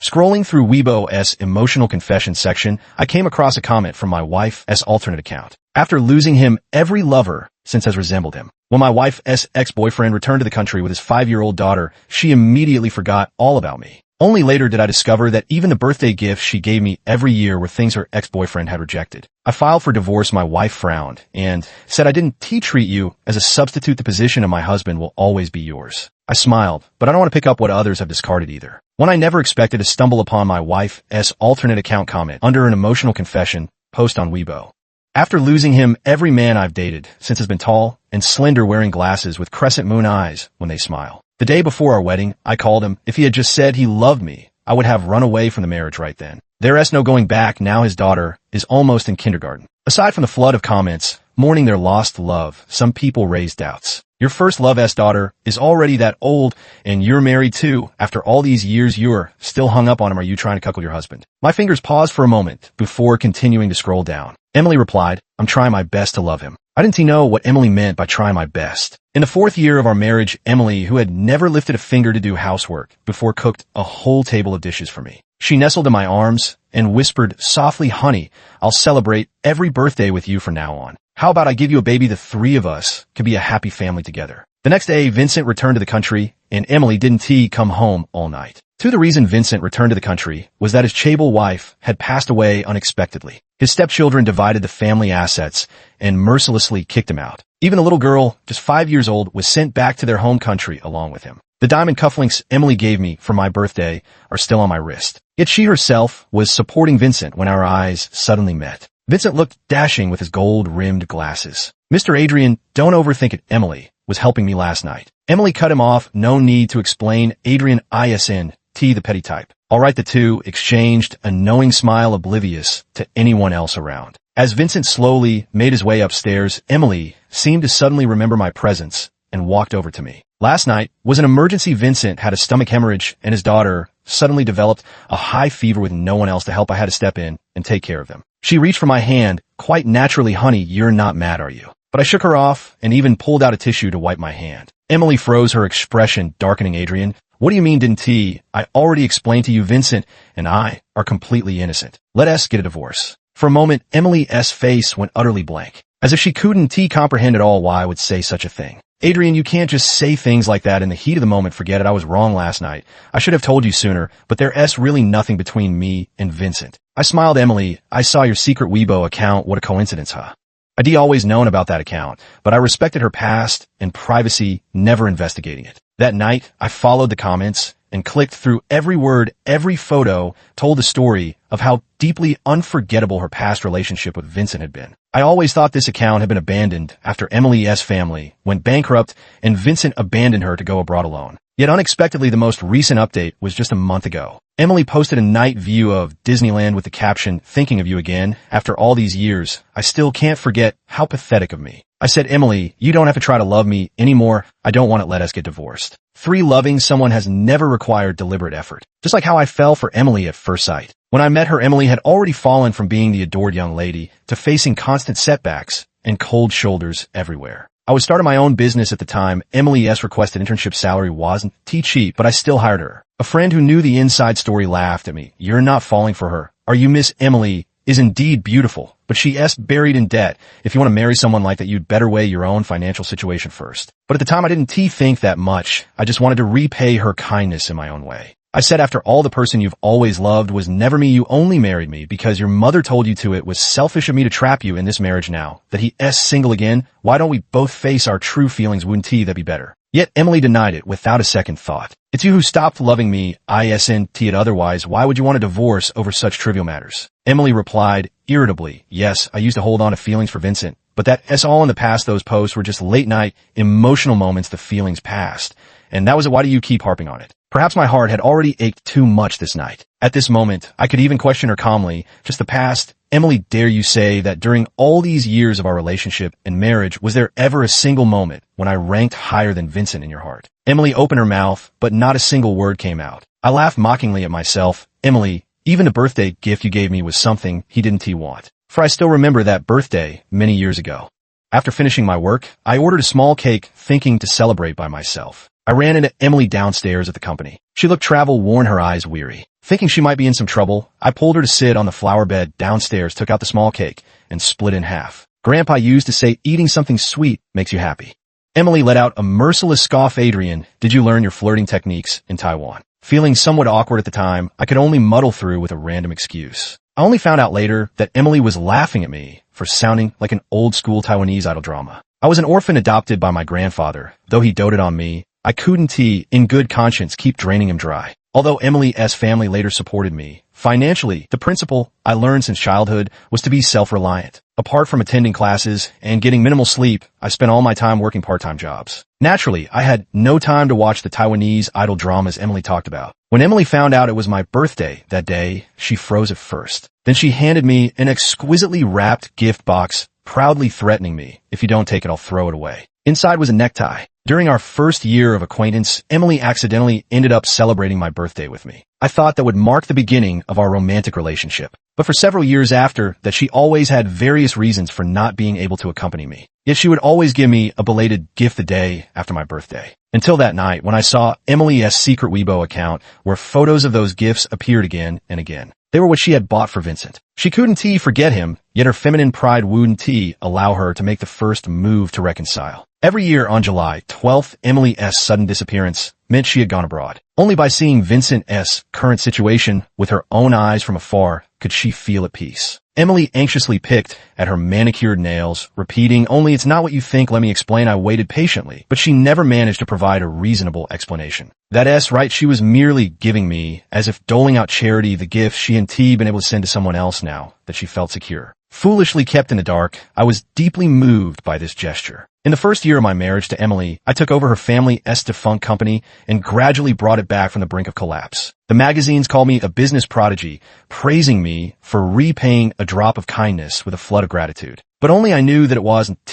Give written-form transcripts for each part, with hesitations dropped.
Scrolling through Weibo's emotional confession section, I came across a comment from my wife's alternate account. After losing him, every lover since has resembled him. When my wife's ex-boyfriend returned to the country with his 5-year-old daughter, she immediately forgot all about me. Only later did I discover that even the birthday gifts she gave me every year were things her ex-boyfriend had rejected. I filed for divorce. My wife frowned and said, "I didn't treat you as a substitute. The position of my husband will always be yours." I smiled, but I don't want to pick up what others have discarded either. When I never expected to stumble upon my wife's alternate account comment under an emotional confession post on Weibo. After losing him, every man I've dated since has been tall and slender, wearing glasses with crescent moon eyes when they smile. The day before our wedding, I called him. If he had just said he loved me, I would have run away from the marriage right then. There's no going back. Now his daughter is almost in kindergarten. Aside from the flood of comments mourning their lost love, some people raised doubts. Your first love's daughter is already that old, and you're married too. After all these years, you're still hung up on him. Are you trying to cuckold your husband? My fingers paused for a moment before continuing to scroll down. Emily replied, "I'm trying my best to love him." I didn't know what Emily meant by trying my best. In the 4th year of our marriage, Emily, who had never lifted a finger to do housework before, cooked a whole table of dishes for me. She nestled in my arms and whispered softly, "Honey, I'll celebrate every birthday with you from now on. How about I give you a baby? The 3 of us could be a happy family together." The next day, Vincent returned to the country, and Emily didn't come home all night. The reason Vincent returned to the country was that his chaebol wife had passed away unexpectedly. His stepchildren divided the family assets and mercilessly kicked him out. Even the little girl, just 5 years old, was sent back to their home country along with him. The diamond cufflinks Emily gave me for my birthday are still on my wrist. Yet she herself was supporting Vincent when our eyes suddenly met. Vincent looked dashing with his gold-rimmed glasses. "Mr. Adrian, don't overthink it. Emily was helping me last night." Emily cut him off. "No need to explain. Adrian ISN, the petty type." All right, the two exchanged a knowing smile, oblivious to anyone else around. As Vincent slowly made his way upstairs, Emily seemed to suddenly remember my presence and walked over to me. Last night was an emergency. Vincent had a stomach hemorrhage and his daughter suddenly developed a high fever with no one else to help. I had to step in and take care of them. She reached for my hand, quite naturally. "Honey, you're not mad, are you?" But I shook her off and even pulled out a tissue to wipe my hand. Emily froze, her expression darkening. "Adrian, what do you mean didn't he? I already explained to you, Vincent and I are completely innocent. Let us get a divorce." For a moment, Emily's face went utterly blank, as if she couldn't comprehend at all why I would say such a thing. "Adrian, you can't just say things like that in the heat of the moment. Forget it. I was wrong last night. I should have told you sooner, but there's really nothing between me and Vincent." I smiled. "Emily, I saw your secret Weibo account. What a coincidence, huh?" I'd always known about that account, but I respected her past and privacy, never investigating it. That night, I followed the comments and clicked through every word. Every photo told the story of how deeply unforgettable her past relationship with Vincent had been. I always thought this account had been abandoned after Emily's family went bankrupt and Vincent abandoned her to go abroad alone. Yet unexpectedly, the most recent update was just a month ago. Emily posted a night view of Disneyland with the caption, "Thinking of you again. After all these years, I still can't forget. How pathetic of me." I said, "Emily, you don't have to try to love me anymore. I don't want to let us get divorced." Loving someone has never required deliberate effort. Just like how I fell for Emily at first sight. When I met her, Emily had already fallen from being the adored young lady to facing constant setbacks and cold shoulders everywhere. I was starting my own business at the time. Emily's requested internship salary wasn't cheap, but I still hired her. A friend who knew the inside story laughed at me. "You're not falling for her. Are you? Miss Emily is indeed beautiful, but she's buried in debt. If you want to marry someone like that, you'd better weigh your own financial situation first." But at the time, I didn't think that much. I just wanted to repay her kindness in my own way. I said, "After all, the person you've always loved was never me. You only married me because your mother told you to. It was selfish of me to trap you in this marriage. Now that he's single again, why don't we both face our true feelings? Wouldn't that be better?" Yet Emily denied it without a second thought. "It's you who stopped loving me. ISNT it otherwise. Why would you want a divorce over such trivial matters?" Emily replied irritably, "Yes, I used to hold on to feelings for Vincent, but that's all in the past. Those posts were just late night, emotional moments. The feelings passed. And that was it. Why do you keep harping on it?" Perhaps my heart had already ached too much this night. At this moment, I could even question her calmly. "Just the past. Emily, dare you say that during all these years of our relationship and marriage, was there ever a single moment when I ranked higher than Vincent in your heart?" Emily opened her mouth, but not a single word came out. I laughed mockingly at myself. "Emily, even the birthday gift you gave me was something he didn't want." For I still remember that birthday many years ago. After finishing my work, I ordered a small cake, thinking to celebrate by myself. I ran into Emily downstairs at the company. She looked travel-worn, her eyes weary. Thinking she might be in some trouble, I pulled her to sit on the flower bed downstairs, took out the small cake, and split in half. Grandpa used to say eating something sweet makes you happy. Emily let out a merciless scoff. Adrian, did you learn your flirting techniques in Taiwan? Feeling somewhat awkward at the time, I could only muddle through with a random excuse. I only found out later that Emily was laughing at me for sounding like an old-school Taiwanese idol drama. I was an orphan adopted by my grandfather. Though he doted on me, I couldn't, in good conscience, keep draining him dry. Although Emily's family later supported me financially, the principle I learned since childhood was to be self-reliant. Apart from attending classes and getting minimal sleep, I spent all my time working part-time jobs. Naturally, I had no time to watch the Taiwanese idol dramas Emily talked about. When Emily found out it was my birthday that day, she froze at first. Then she handed me an exquisitely wrapped gift box, proudly threatening me, if you don't take it, I'll throw it away. Inside was a necktie. During our first year of acquaintance, Emily accidentally ended up celebrating my birthday with me. I thought that would mark the beginning of our romantic relationship. But for several years after that, she always had various reasons for not being able to accompany me. Yet she would always give me a belated gift the day after my birthday. Until that night when I saw Emily's secret Weibo account where photos of those gifts appeared again and again. They were what she had bought for Vincent. She couldn't forget him, yet her feminine pride wouldn't allow her to make the first move to reconcile. Every year on July 12th, Emily's sudden disappearance meant she had gone abroad. Only by seeing Vincent's current situation with her own eyes from afar could she feel at peace. Emily anxiously picked at her manicured nails, repeating, "Only it's not what you think, let me explain." I waited patiently, but she never managed to provide a reasonable explanation. That's right, she was merely giving me, as if doling out charity, the gift she and been able to send to someone else now that she felt secure. Foolishly kept in the dark, I was deeply moved by this gesture. In the first year of my marriage to Emily, I took over her family's defunct company and gradually brought it back from the brink of collapse. The magazines called me a business prodigy, praising me for repaying a drop of kindness with a flood of gratitude. But only I knew that it wasn't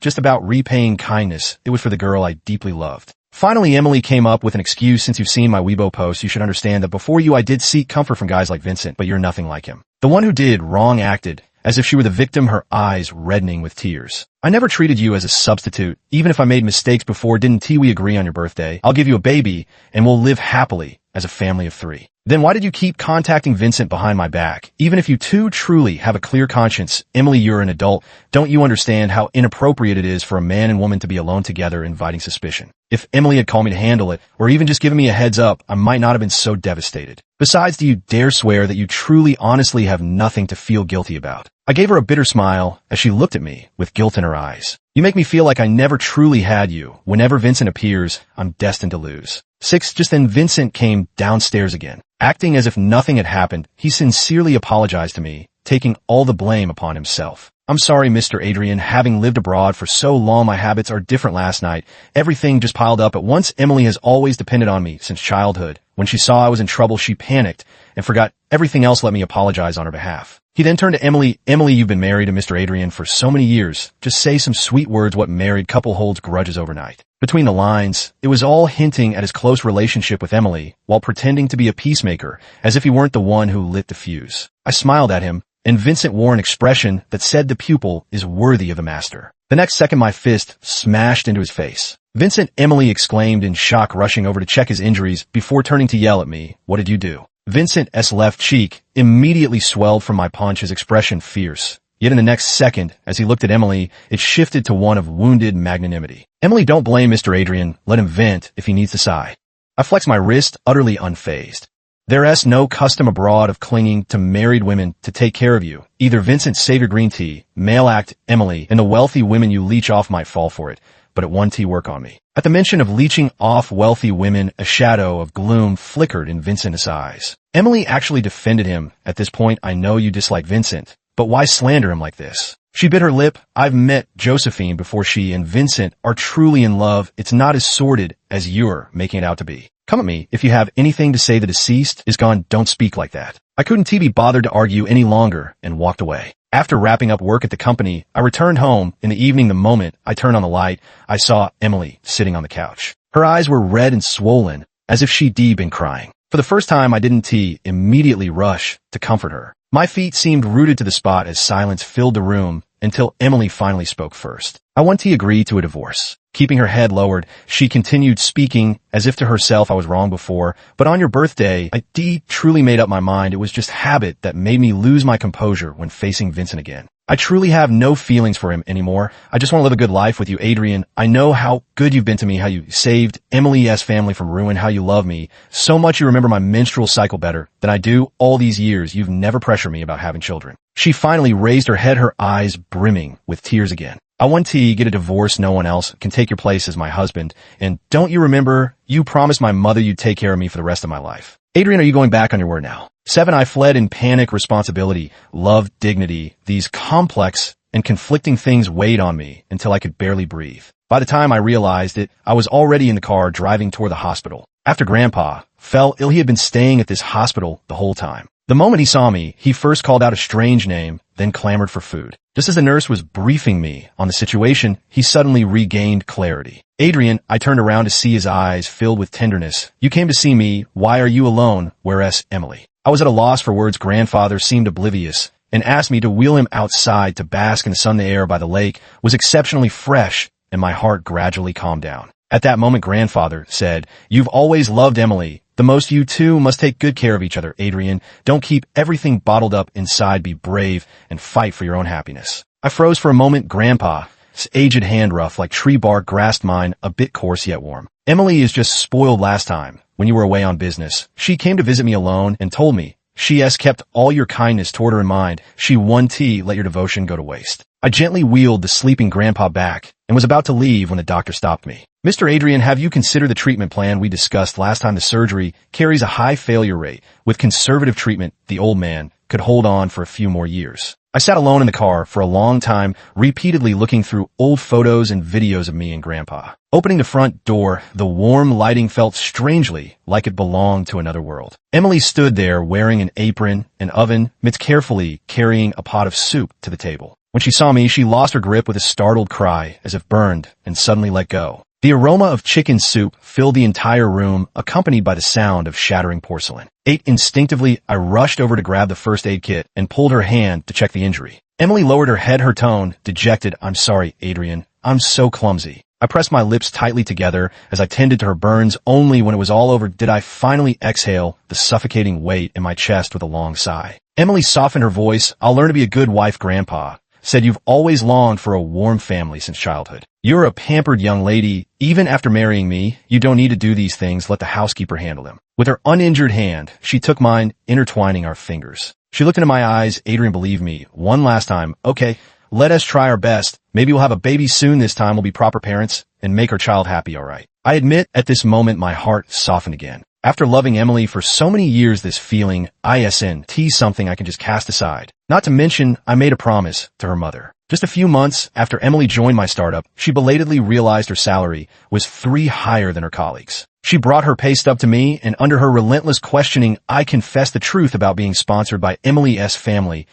just about repaying kindness, it was for the girl I deeply loved. Finally, Emily came up with an excuse. "Since you've seen my Weibo post, you should understand that before you I did seek comfort from guys like Vincent, but you're nothing like him." The one who did wrong acted as if she were the victim, her eyes reddening with tears. "I never treated you as a substitute. Even if I made mistakes before, didn't we agree on your birthday? I'll give you a baby, and we'll live happily as a family of 3. Then why did you keep contacting Vincent behind my back? Even if you two truly have a clear conscience, Emily, you're an adult. Don't you understand how inappropriate it is for a man and woman to be alone together, inviting suspicion? If Emily had called me to handle it, or even just given me a heads up, I might not have been so devastated. Besides, do you dare swear that you truly, honestly have nothing to feel guilty about?" I gave her a bitter smile as she looked at me with guilt in her eyes. "You make me feel like I never truly had you. Whenever Vincent appears, I'm destined to lose." 6. Just then Vincent came downstairs again. Acting as if nothing had happened, he sincerely apologized to me, taking all the blame upon himself. "I'm sorry, Mr. Adrian. Having lived abroad for so long, my habits are different. Last night, everything just piled up at once. Emily has always depended on me since childhood. When she saw I was in trouble, she panicked and forgot everything else. Let me apologize on her behalf." He then turned to Emily. "Emily, you've been married to Mr. Adrian for so many years. Just say some sweet words. What married couple holds grudges overnight?" Between the lines, it was all hinting at his close relationship with Emily, while pretending to be a peacemaker, as if he weren't the one who lit the fuse. I smiled at him, and Vincent wore an expression that said the pupil is worthy of the master. The next second, my fist smashed into his face. "Vincent!" Emily exclaimed in shock, rushing over to check his injuries before turning to yell at me. "What did you do?" Vincent's left cheek immediately swelled from my punch, his expression fierce. Yet in the next second, as he looked at Emily, it shifted to one of wounded magnanimity. "Emily, don't blame Mr. Adrian. Let him vent if he needs to sigh." I flexed my wrist, utterly unfazed. "There's no custom abroad of clinging to married women to take care of you. Either Vincent save your green tea, male act, Emily, and the wealthy women you leech off might fall for it, but at one tea work on me." At the mention of leeching off wealthy women, a shadow of gloom flickered in Vincent's eyes. Emily actually defended him. "At this point, I know you dislike Vincent, but why slander him like this?" She bit her lip. "I've met Josephine before. She and Vincent are truly in love. It's not as sordid as you're making it out to be. Come at me if you have anything to say. The deceased is gone. Don't speak like that." I couldn't be bothered to argue any longer and walked away. After wrapping up work at the company, I returned home. In the evening, the moment I turned on the light, I saw Emily sitting on the couch. Her eyes were red and swollen, as if she'd been crying. For the first time, I didn't immediately rush to comfort her. My feet seemed rooted to the spot as silence filled the room, until Emily finally spoke first. I want to agree to a divorce. Keeping her head lowered, she continued speaking as if to herself I was wrong before, but on your birthday, I truly made up my mind. It was just habit that made me lose my composure when facing Vincent again. I truly have no feelings for him anymore. I just want to live a good life with you, Adrian. I know how good you've been to me, how you saved Emily's family from ruin, how you love me. So much you remember my menstrual cycle better than I do all these years. You've never pressured me about having children. She finally raised her head, her eyes brimming with tears again. I want to get a divorce. No one else can take your place as my husband. And don't you remember, you promised my mother you'd take care of me for the rest of my life. Adrian, are you going back on your word now? 7. I fled in panic. Responsibility, love, dignity. These complex and conflicting things weighed on me until I could barely breathe. By the time I realized it, I was already in the car driving toward the hospital. After Grandpa fell ill, he had been staying at this hospital the whole time. The moment he saw me, he first called out a strange name, then clamored for food. Just as the nurse was briefing me on the situation, he suddenly regained clarity. Adrian, I turned around to see his eyes filled with tenderness. You came to see me. Why are you alone? Whereas Emily. I was at a loss for words. Grandfather seemed oblivious and asked me to wheel him outside to bask in the sun. The air by the lake was exceptionally fresh, and my heart gradually calmed down. At that moment, Grandfather said, "You've always loved Emily. The most you two must take good care of each other, Adrian. Don't keep everything bottled up inside. Be brave and fight for your own happiness." I froze for a moment. Grandpa's aged hand, rough like tree bark, grasped mine, a bit coarse yet warm. "Emily is just spoiled. Last time, when you were away on business, she came to visit me alone and told me she has kept all your kindness toward her in mind. She won't let your devotion go to waste." I gently wheeled the sleeping Grandpa back and was about to leave when the doctor stopped me. "Mr. Adrian, have you considered the treatment plan we discussed last time? The surgery carries a high failure rate. With conservative treatment, the old man could hold on for a few more years." I sat alone in the car for a long time, repeatedly looking through old photos and videos of me and Grandpa. Opening the front door, the warm lighting felt strangely like it belonged to another world. Emily stood there wearing an apron, an oven mitts, carefully carrying a pot of soup to the table. When she saw me, she lost her grip with a startled cry, as if burned, and suddenly let go. The aroma of chicken soup filled the entire room, accompanied by the sound of shattering porcelain. Instinctively, I rushed over to grab the first aid kit and pulled her hand to check the injury. Emily lowered her head, her tone dejected. "I'm sorry, Adrian. I'm so clumsy." I pressed my lips tightly together as I tended to her burns. Only when it was all over did I finally exhale the suffocating weight in my chest with a long sigh. Emily softened her voice. "I'll learn to be a good wife," Grandpa said. "You've always longed for a warm family since childhood. You're a pampered young lady. Even after marrying me, you don't need to do these things. Let the housekeeper handle them." With her uninjured hand, she took mine, intertwining our fingers. She looked into my eyes. "Adrian, believe me, one last time. Okay, let us try our best. Maybe we'll have a baby soon. This time we'll be proper parents and make our child happy, all right?" I admit at this moment my heart softened again. After loving Emily for so many years, this feeling isn't something I can just cast aside. Not to mention, I made a promise to her mother. Just a few months after Emily joined my startup, she belatedly realized her salary was 3 higher than her colleagues. She brought her pay stub to me, and under her relentless questioning, I confessed the truth about being sponsored by Emily's family's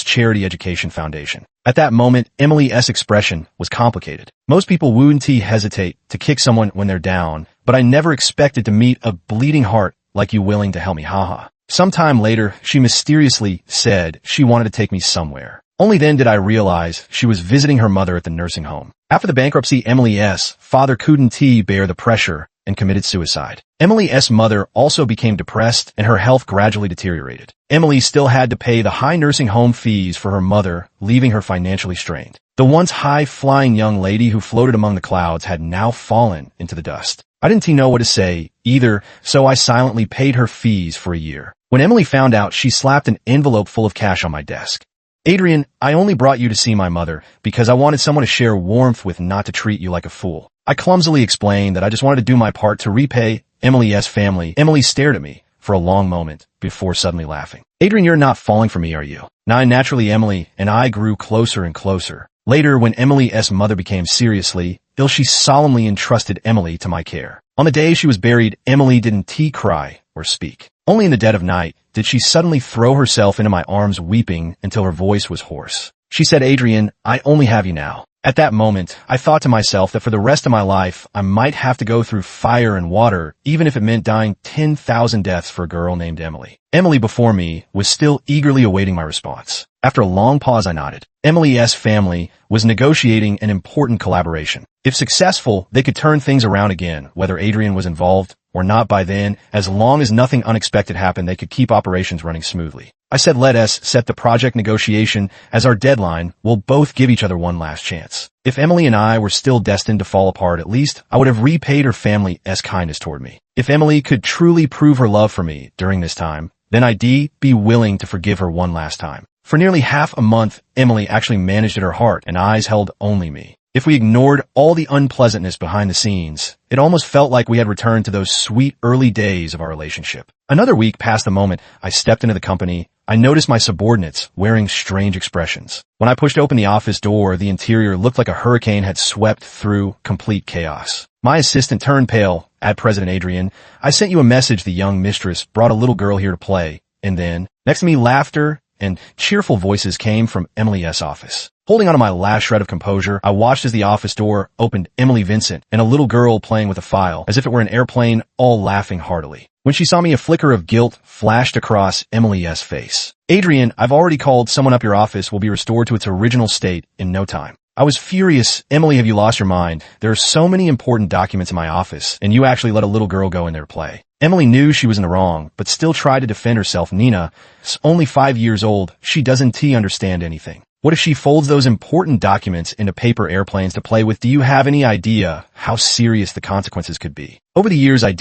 Charity Education Foundation. At that moment, Emily's expression was complicated. Most people wouldn't hesitate to kick someone when they're down, but I never expected to meet a bleeding heart like you willing to help me, haha. Sometime later, she mysteriously said she wanted to take me somewhere. Only then did I realize she was visiting her mother at the nursing home. After the bankruptcy, Emily's father couldn't bear the pressure and committed suicide. Emily's mother also became depressed and her health gradually deteriorated. Emily still had to pay the high nursing home fees for her mother, leaving her financially strained. The once high-flying young lady who floated among the clouds had now fallen into the dust. I didn't know what to say either, so I silently paid her fees for a year. When Emily found out, she slapped an envelope full of cash on my desk. "Adrian, I only brought you to see my mother because I wanted someone to share warmth with, not to treat you like a fool." I clumsily explained that I just wanted to do my part to repay Emily's family. Emily stared at me for a long moment before suddenly laughing. "Adrian, you're not falling for me, are you?" Now, naturally, Emily and I grew closer and closer. Later, when Emily's mother became seriously ill, she solemnly entrusted Emily to my care. On the day she was buried, Emily didn't cry or speak. Only in the dead of night did she suddenly throw herself into my arms, weeping until her voice was hoarse. She said, "Adrian, I only have you now." At that moment, I thought to myself that for the rest of my life, I might have to go through fire and water, even if it meant dying 10,000 deaths for a girl named Emily. Emily before me was still eagerly awaiting my response. After a long pause, I nodded. Emily S. family was negotiating an important collaboration. If successful, they could turn things around again, whether Adrian was involved or not by then. As long as nothing unexpected happened, they could keep operations running smoothly. I said, let us set the project negotiation as our deadline. We'll both give each other one last chance. If Emily and I were still destined to fall apart, at least I would have repaid her family's kindness toward me. If Emily could truly prove her love for me during this time, then I'd be willing to forgive her one last time. For nearly half a month, Emily actually managed at her heart and eyes held only me. If we ignored all the unpleasantness behind the scenes, it almost felt like we had returned to those sweet early days of our relationship. Another week passed the moment I stepped into the company. I noticed my subordinates wearing strange expressions. When I pushed open the office door, the interior looked like a hurricane had swept through complete chaos. My assistant turned pale. At President Adrian, I sent you a message. The young mistress brought a little girl here to play. And then, next to me, laughter and cheerful voices came from Emily's office. Holding on to my last shred of composure, I watched as the office door opened. Emily, Vincent, and a little girl playing with a file, as if it were an airplane, all laughing heartily. When she saw me, a flicker of guilt flashed across Emily's face. Adrian, I've already called someone up. Your office will be restored to its original state in no time. I was furious. Emily, have you lost your mind? There are so many important documents in my office, and you actually let a little girl go in there to play. Emily knew she was in the wrong, but still tried to defend herself. Nina's only 5 years old. She doesn't understand anything. What if she folds those important documents into paper airplanes to play with? Do you have any idea how serious the consequences could be? Over the years, I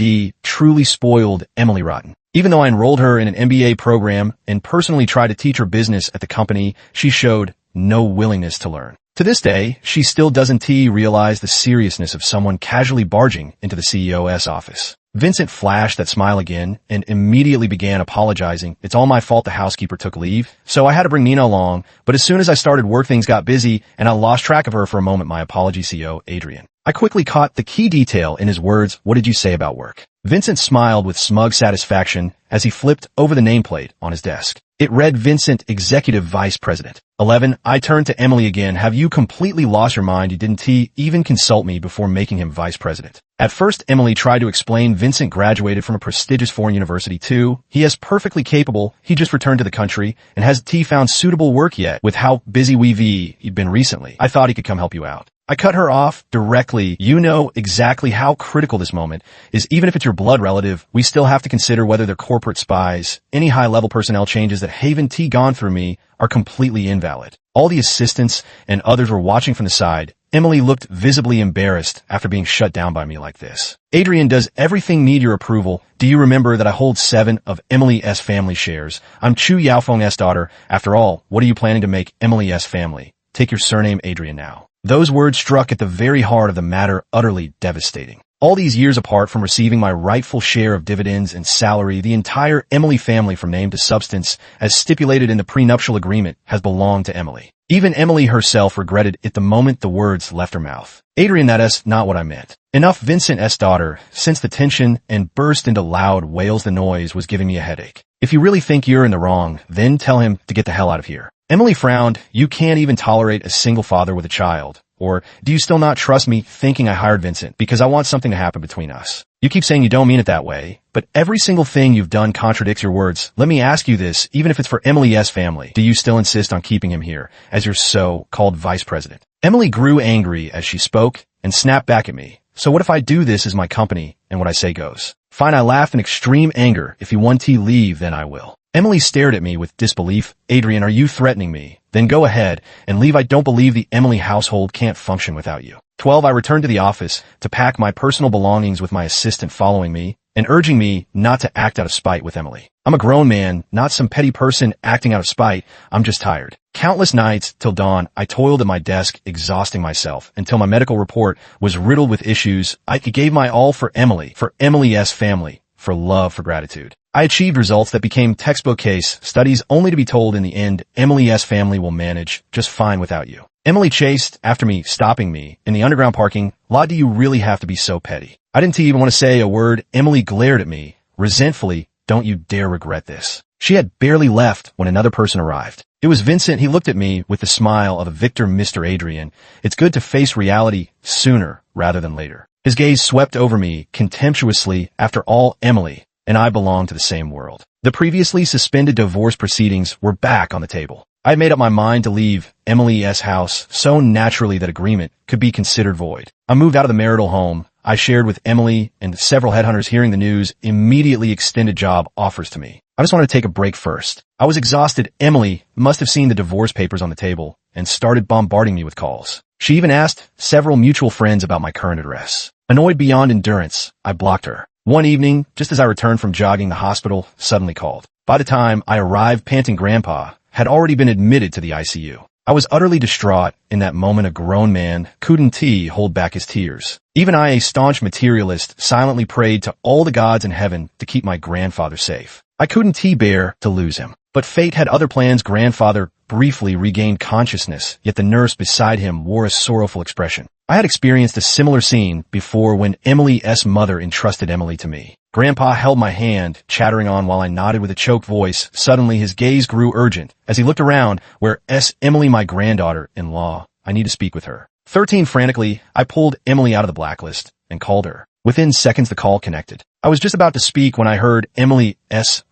truly spoiled Emily rotten. Even though I enrolled her in an MBA program and personally tried to teach her business at the company, she showed no willingness to learn. To this day, she still doesn't realize the seriousness of someone casually barging into the CEO's office. Vincent flashed that smile again and immediately began apologizing. It's all my fault. The housekeeper took leave, so I had to bring Nina along. But as soon as I started work, things got busy and I lost track of her for a moment. My apology, CEO Adrian. I quickly caught the key detail in his words. What did you say about work? Vincent smiled with smug satisfaction as he flipped over the nameplate on his desk. It read Vincent, Executive Vice President. 11. I turned to Emily again. Have you completely lost your mind? You didn't even consult me before making him Vice President. At first, Emily tried to explain Vincent graduated from a prestigious foreign university too. He is perfectly capable. He just returned to the country and hasn't found suitable work yet. With how busy we've been recently, I thought he could come help you out. I cut her off directly. You know exactly how critical this moment is. Even if it's your blood relative, we still have to consider whether they're corporate spies. Any high-level personnel changes that haven't gone through me are completely invalid. All the assistants and others were watching from the side. Emily looked visibly embarrassed after being shut down by me like this. Adrian, does everything need your approval? Do you remember that I hold 7 of Emily's family shares? I'm Chu Yaofeng's daughter. After all, what are you planning to make Emily's family? Take your surname, Adrian, now. Those words struck at the very heart of the matter, utterly devastating. All these years apart from receiving my rightful share of dividends and salary, the entire Emily family from name to substance, as stipulated in the prenuptial agreement, has belonged to Emily. Even Emily herself regretted it the moment the words left her mouth. Adrian, that is not what I meant. Enough. Vincent's daughter sensed the tension and burst into loud wails. The noise was giving me a headache. If you really think you're in the wrong, then tell him to get the hell out of here. Emily frowned. You can't even tolerate a single father with a child. Or do you still not trust me, thinking I hired Vincent because I want something to happen between us? You keep saying you don't mean it that way, but every single thing you've done contradicts your words. Let me ask you this, even if it's for Emily's family, do you still insist on keeping him here as your so-called vice president? Emily grew angry as she spoke and snapped back at me. So what if I do this as my company and what I say goes? Fine, I laughed in extreme anger. If you want to leave, then I will. Emily stared at me with disbelief. Adrian, are you threatening me? Then go ahead and leave. I don't believe the Emily household can't function without you. 12. I returned to the office to pack my personal belongings with my assistant following me and urging me not to act out of spite with Emily. I'm a grown man, not some petty person acting out of spite. I'm just tired. Countless nights till dawn, I toiled at my desk, exhausting myself until my medical report was riddled with issues. I gave my all for Emily, for Emily's family, for love, for gratitude. I achieved results that became textbook case studies only to be told in the end, Emily's family will manage just fine without you. Emily chased after me, stopping me in the underground parking lot. Do you really have to be so petty? I didn't even want to say a word. Emily glared at me resentfully. Don't you dare regret this. She had barely left when another person arrived. It was Vincent. He looked at me with the smile of a victor. Mr. Adrian, it's good to face reality sooner rather than later. His gaze swept over me contemptuously. After all, Emily and I belong to the same world. The previously suspended divorce proceedings were back on the table. I had made up my mind to leave Emily's house so naturally that agreement could be considered void. I moved out of the marital home I shared with Emily, and several headhunters hearing the news immediately extended job offers to me. I just wanted to take a break first. I was exhausted. Emily must have seen the divorce papers on the table and started bombarding me with calls. She even asked several mutual friends about my current address. Annoyed beyond endurance, I blocked her. One evening, just as I returned from jogging, the hospital suddenly called. By the time I arrived, panting Grandpa had already been admitted to the ICU. I was utterly distraught. In that moment, a grown man couldn't hold back his tears. Even I, a staunch materialist, silently prayed to all the gods in heaven to keep my grandfather safe. I couldn't bear to lose him. But fate had other plans. Grandfather briefly regained consciousness, yet the nurse beside him wore a sorrowful expression. I had experienced a similar scene before when Emily's mother entrusted Emily to me. Grandpa held my hand, chattering on while I nodded with a choked voice. Suddenly, his gaze grew urgent. As he looked around, "Where's Emily, my granddaughter-in-law? I need to speak with her." 13 frantically, I pulled Emily out of the blacklist and called her. Within seconds, the call connected. I was just about to speak when I heard Emily's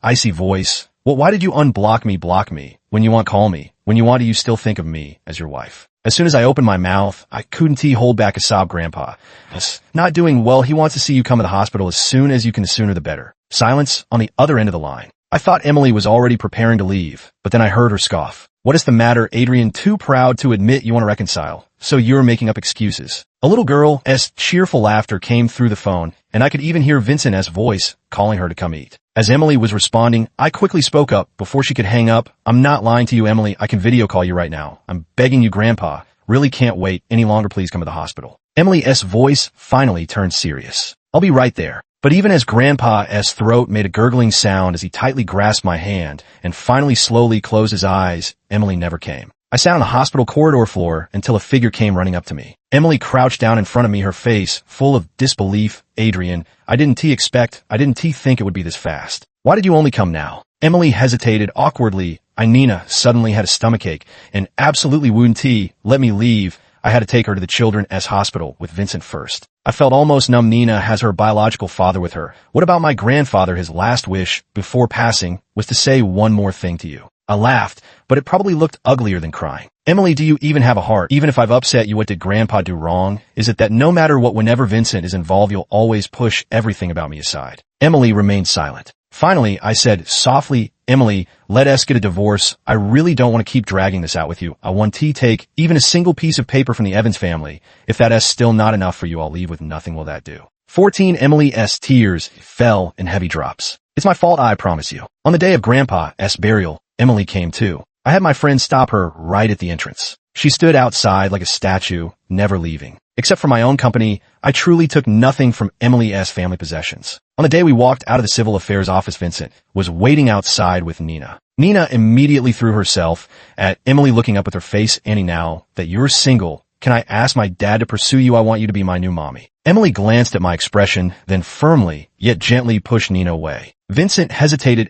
icy voice. "Well, why did you unblock me, block me? When you want, call me. When you want, do you still think of me as your wife?" As soon as I opened my mouth, I couldn't hold back a sob. "Grandpa is not doing well. He wants to see you come to the hospital as soon as you can. The sooner the better." Silence on the other end of the line. I thought Emily was already preparing to leave, but then I heard her scoff. "What is the matter, Adrian? Too proud to admit you want to reconcile, so you're making up excuses." A little girl's cheerful laughter came through the phone, and I could even hear Vincent's voice calling her to come eat. As Emily was responding, I quickly spoke up before she could hang up. "I'm not lying to you, Emily. I can video call you right now. I'm begging you, Grandpa. Really can't wait any longer. Please come to the hospital." Emily's voice finally turned serious. "I'll be right there." But even as Grandpa's throat made a gurgling sound as he tightly grasped my hand and finally slowly closed his eyes, Emily never came. I sat on the hospital corridor floor until a figure came running up to me. Emily crouched down in front of me, her face full of disbelief. "Adrian, I didn't think it would be this fast. Why did you only come now?" Emily hesitated awkwardly. Nina suddenly had a stomachache and absolutely wouldn't let me leave. I had to take her to the children's hospital with Vincent first. I felt almost numb. Nina has her biological father with her. What about my grandfather? His last wish before passing was to say one more thing to you. I laughed, but it probably looked uglier than crying. "Emily, do you even have a heart? Even if I've upset you, what did Grandpa do wrong? Is it that no matter what, whenever Vincent is involved, you'll always push everything about me aside?" Emily remained silent. Finally, I said softly, "Emily, let us get a divorce. I really don't want to keep dragging this out with you. I want to take even a single piece of paper from the Evans family. If that is still not enough for you, I'll leave with nothing. Will that do?" 14 tears fell in heavy drops. "It's my fault, I promise you." On the day of Grandpa's burial, Emily came too. I had my friend stop her right at the entrance. She stood outside like a statue, never leaving. Except for my own company, I truly took nothing from Emily's family possessions. On the day we walked out of the civil affairs office, Vincent was waiting outside with Nina. Nina immediately threw herself at Emily, looking up with her face. "Annie, now that you're single, can I ask my dad to pursue you? I want you to be my new mommy." Emily glanced at my expression, then firmly, yet gently pushed Nina away. Vincent hesitated.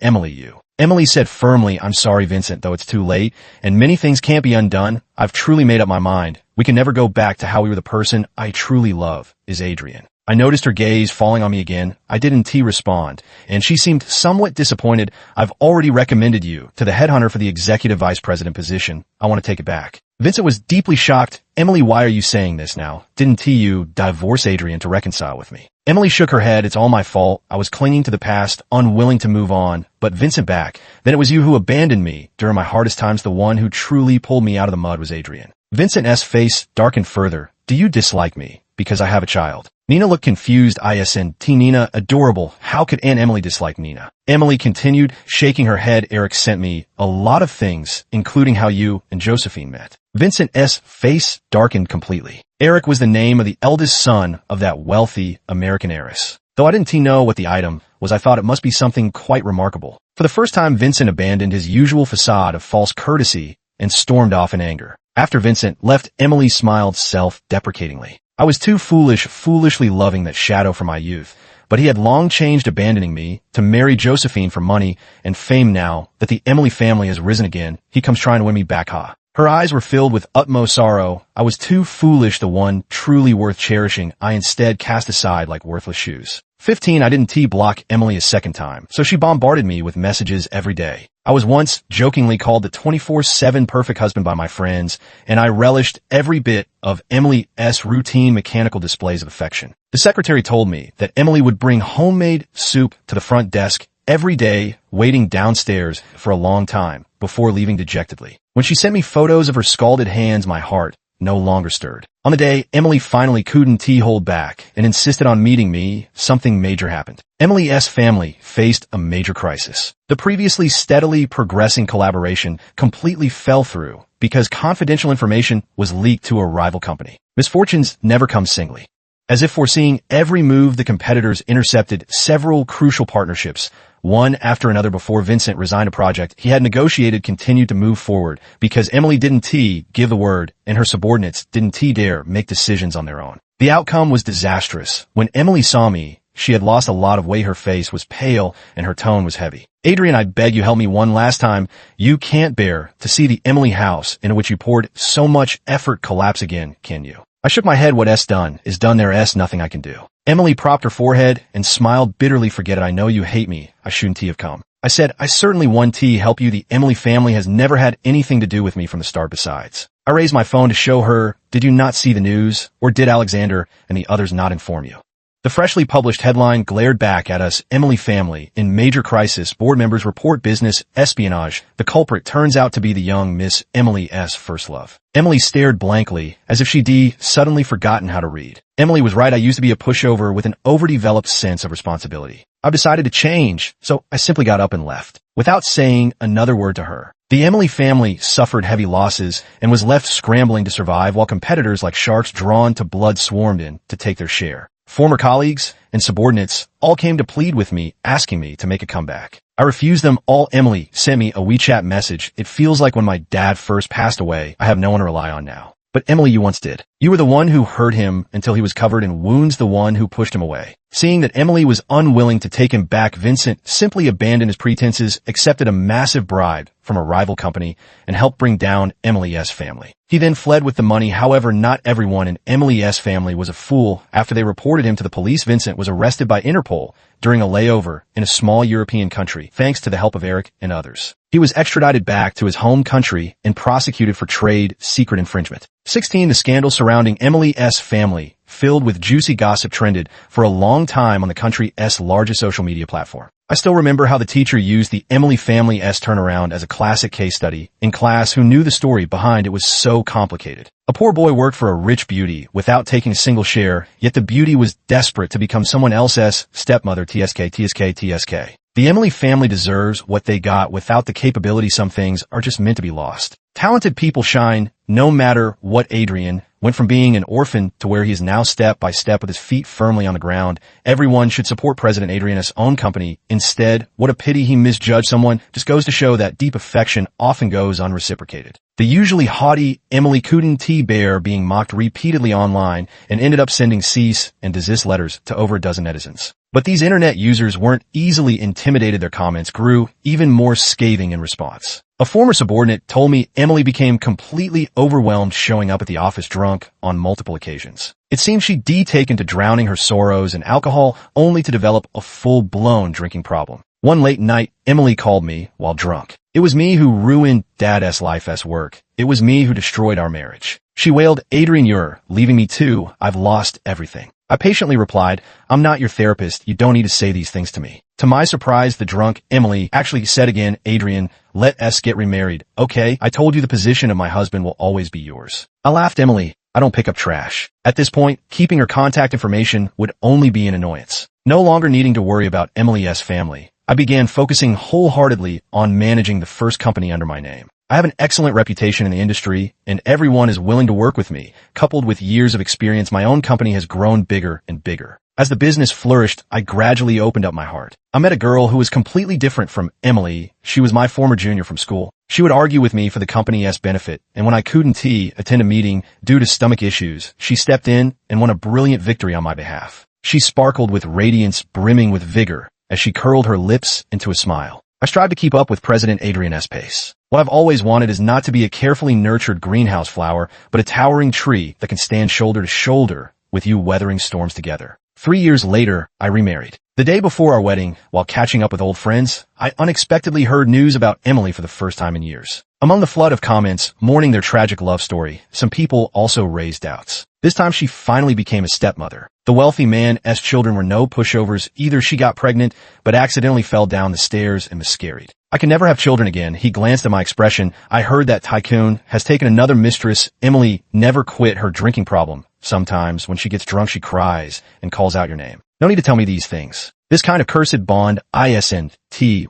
Emily said firmly, "I'm sorry, Vincent, though it's too late, and many things can't be undone. I've truly made up my mind. We can never go back to how we were. The person I truly love is Adrian." I noticed her gaze falling on me again. I didn't respond, and she seemed somewhat disappointed. "I've already recommended you to the headhunter for the executive vice president position. I want to take it back." Vincent was deeply shocked. "Emily, why are you saying this now? Didn't you divorce Adrian to reconcile with me?" Emily shook her head. "It's all my fault. I was clinging to the past, unwilling to move on. But Vincent back. Then it was you who abandoned me during my hardest times. The one who truly pulled me out of the mud was Adrian." Vincent's face darkened further. "Do you dislike me because I have a child?" Nina looked confused. "Isn't Nina adorable? How could Aunt Emily dislike Nina?" Emily continued, shaking her head. "Eric sent me a lot of things, including how you and Josephine met." Vincent's face darkened completely. Eric was the name of the eldest son of that wealthy American heiress. Though I didn't know what the item was, I thought it must be something quite remarkable. For the first time, Vincent abandoned his usual facade of false courtesy and stormed off in anger. After Vincent left, Emily smiled self-deprecatingly. "I was too foolishly loving that shadow from my youth, but he had long changed, abandoning me to marry Josephine for money and fame. Now that the Emily family has risen again, he comes trying to win me back, ha." Her eyes were filled with utmost sorrow. "I was too foolish, the one truly worth cherishing, I instead cast aside like worthless shoes." 15 I didn't block Emily a second time, so she bombarded me with messages every day. I was once jokingly called the 24/7 perfect husband by my friends, and I relished every bit of Emily's routine mechanical displays of affection. The secretary told me that Emily would bring homemade soup to the front desk every day, waiting downstairs for a long time before leaving dejectedly. When she sent me photos of her scalded hands, my heart no longer stirred. On the day Emily finally couldn't hold back and insisted on meeting me, something major happened. Emily's family faced a major crisis. The previously steadily progressing collaboration completely fell through because confidential information was leaked to a rival company. Misfortunes never come singly. As if foreseeing every move, the competitors intercepted several crucial partnerships, one after another, before Vincent resigned a project he had negotiated continued to move forward because Emily didn't give the word and her subordinates didn't dare make decisions on their own. The outcome was disastrous. When Emily saw me, she had lost a lot of weight. Her face was pale and her tone was heavy. "Adrian, I beg you, help me one last time. You can't bear to see the Emily house into which you poured so much effort collapse again, can you?" I shook my head. "What's done is done. There's nothing I can do." Emily propped her forehead and smiled bitterly. "Forget it. I know you hate me. I shouldn't have come." I said, "I certainly want to help you. The Emily family has never had anything to do with me from the start. Besides, I raised my phone to show her. Did you not see the news? Or did Alexander and the others not inform you?" The freshly published headline glared back at us. "Emily family in major crisis. Board members report business espionage. The culprit turns out to be the young Miss Emily's first love." Emily stared blankly, as if she'd suddenly forgotten how to read. Emily was right. I used to be a pushover with an overdeveloped sense of responsibility. I've decided to change, so I simply got up and left, without saying another word to her. The Emily family suffered heavy losses and was left scrambling to survive, while competitors like sharks drawn to blood swarmed in to take their share. Former colleagues and subordinates all came to plead with me, asking me to make a comeback. I refused them all. Emily sent me a WeChat message. "It feels like when my dad first passed away. I have no one to rely on now." "But Emily, you once did. You were the one who hurt him until he was covered in wounds, the one who pushed him away." Seeing that Emily was unwilling to take him back, Vincent simply abandoned his pretenses, accepted a massive bribe from a rival company, and helped bring down Emily's family. He then fled with the money. However, not everyone in Emily's family was a fool. After they reported him to the police, Vincent was arrested by Interpol during a layover in a small European country, thanks to the help of Eric and others. He was extradited back to his home country and prosecuted for trade secret infringement. 16. The scandal surrounding Emily's family, filled with juicy gossip, trended for a long time on the country's largest social media platform. I still remember how the teacher used the Emily family's turnaround as a classic case study in class. Who knew the story behind it was so complicated. A poor boy worked for a rich beauty without taking a single share, yet the beauty was desperate to become someone else's stepmother. TSK. The Emily family deserves what they got without the capability. Some things are just meant to be lost. Talented people shine no matter what. Adrian went from being an orphan to where he is now, step by step, with his feet firmly on the ground. Everyone should support President Adrian's own company. Instead, what a pity he misjudged someone. Just goes to show that deep affection often goes unreciprocated. The usually haughty Emily couldn't bear being mocked repeatedly online and ended up sending cease and desist letters to over a dozen netizens. But these internet users weren't easily intimidated. Their comments grew even more scathing in response. A former subordinate told me Emily became completely overwhelmed, showing up at the office drunk on multiple occasions. It seemed she'd taken to drowning her sorrows in alcohol, only to develop a full-blown drinking problem. One late night, Emily called me while drunk. "It was me who ruined Dad's life's work. It was me who destroyed our marriage." She wailed. "Adrian, you're leaving me too. I've lost everything." I patiently replied, "I'm not your therapist. You don't need to say these things to me." To my surprise, the drunk Emily actually said again, "Adrian, let us get remarried. Okay, I told you the position of my husband will always be yours." I laughed. "Emily, I don't pick up trash." At this point, keeping her contact information would only be an annoyance. No longer needing to worry about Emily's family, I began focusing wholeheartedly on managing the first company under my name. I have an excellent reputation in the industry, and everyone is willing to work with me. Coupled with years of experience, my own company has grown bigger and bigger. As the business flourished, I gradually opened up my heart. I met a girl who was completely different from Emily. She was my former junior from school. She would argue with me for the company's benefit, and when I couldn't attend a meeting due to stomach issues, she stepped in and won a brilliant victory on my behalf. She sparkled with radiance, brimming with vigor, as she curled her lips into a smile. I strive to keep up with President Adrian's pace. What I've always wanted is not to be a carefully nurtured greenhouse flower, but a towering tree that can stand shoulder to shoulder with you, weathering storms together. 3 years later, I remarried. The day before our wedding, while catching up with old friends, I unexpectedly heard news about Emily for the first time in years. Among the flood of comments mourning their tragic love story, some people also raised doubts. This time she finally became a stepmother. The wealthy man's children were no pushovers. Either she got pregnant, but accidentally fell down the stairs and miscarried. I can never have children again. He glanced at my expression. I heard that tycoon has taken another mistress. Emily never quit her drinking problem. Sometimes when she gets drunk, she cries and calls out your name. No need to tell me these things. This kind of cursed bond isn't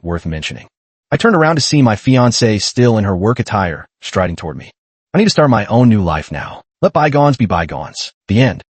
worth mentioning. I turned around to see my fiancée still in her work attire, striding toward me. I need to start my own new life now. Let bygones be bygones. The end.